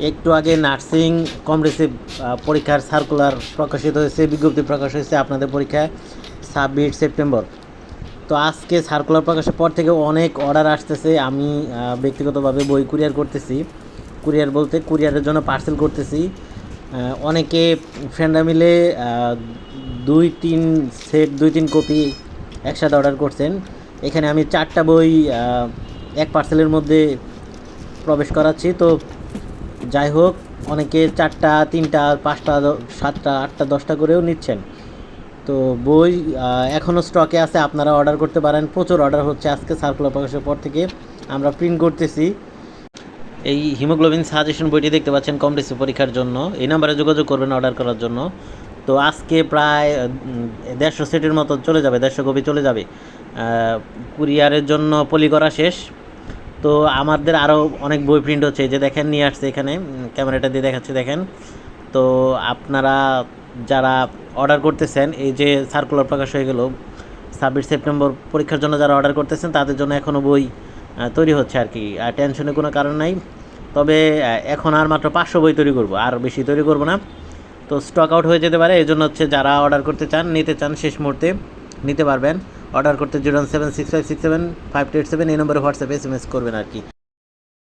একটু আগে nursing comprehensive পরীক্ষার সার্কুলার প্রকাশিত হয়েছে, বিজ্ঞপ্তি প্রকাশ হয়েছে আপনাদের পরীক্ষা 26 সেপ্টেম্বর। তো আজকে সার্কুলার প্রকাশের পর থেকে অনেক অর্ডার আসতেছে। আমি ব্যক্তিগতভাবে বই কুরিয়ার করতেছি, কুরিয়ার বলতে কুরিয়ারের জন্য পার্সেল করতেছি। অনেকে ফ্রেন্ডরা মিলে 2-3 কপি একসাথে অর্ডার করছেন। এখানে আমি 4টা বই এক পার্সেলের মধ্যে প্রবেশ করাচ্ছি। তো যাই হোক, অনেকে 4টা 3টা 5টা 7টা 8টা 10টা করেও নিচ্ছেন। তো বই এখনও স্টকে আছে, আপনারা অর্ডার করতে পারেন। প্রচুর অর্ডার হচ্ছে আজকে সার্কুলার প্রকাশের পর থেকে আমরা প্রিন্ট করতেছি। এই হিমোগ্লোবিন সাজেশন বইটি দেখতে পাচ্ছেন কমপ্রিহেনসিভ পরীক্ষার জন্য। এই নাম্বারে যোগাযোগ করবেন অর্ডার করার জন্য। তো আজকে প্রায় 150 সেটের মতো চলে যাবে, 150 কপি চলে যাবে। কুরিয়ারের জন্য পলি করা শেষ। তো আমাদের আরও অনেক বই প্রিন্ট হচ্ছে, যে দেখেন নিয়ে আসছে এখানে, ক্যামেরাটা দিয়ে দেখাচ্ছি দেখেন। তো আপনারা যারা অর্ডার করতেছেন, এই যে সার্কুলার প্রকাশ হয়ে গেল 26 সেপ্টেম্বর পরীক্ষার জন্য যারা অর্ডার করতেছেন তাদের জন্য এখনও বই তৈরি হচ্ছে আর কি। টেনশনের কোনো কারণ নাই। তবে এখন আর মাত্র 500 বই তৈরি করব, আর বেশি তৈরি করব না। তো স্টক আউট হয়ে যেতে পারে, এই জন্য হচ্ছে যারা অর্ডার করতে চান, নিতে চান, শেষ মুহূর্তে নিতে পারবেন। অর্ডার করতে 01765675287 এই নম্বরে হোয়াটসঅ্যাপে SMS করবেন আর কি।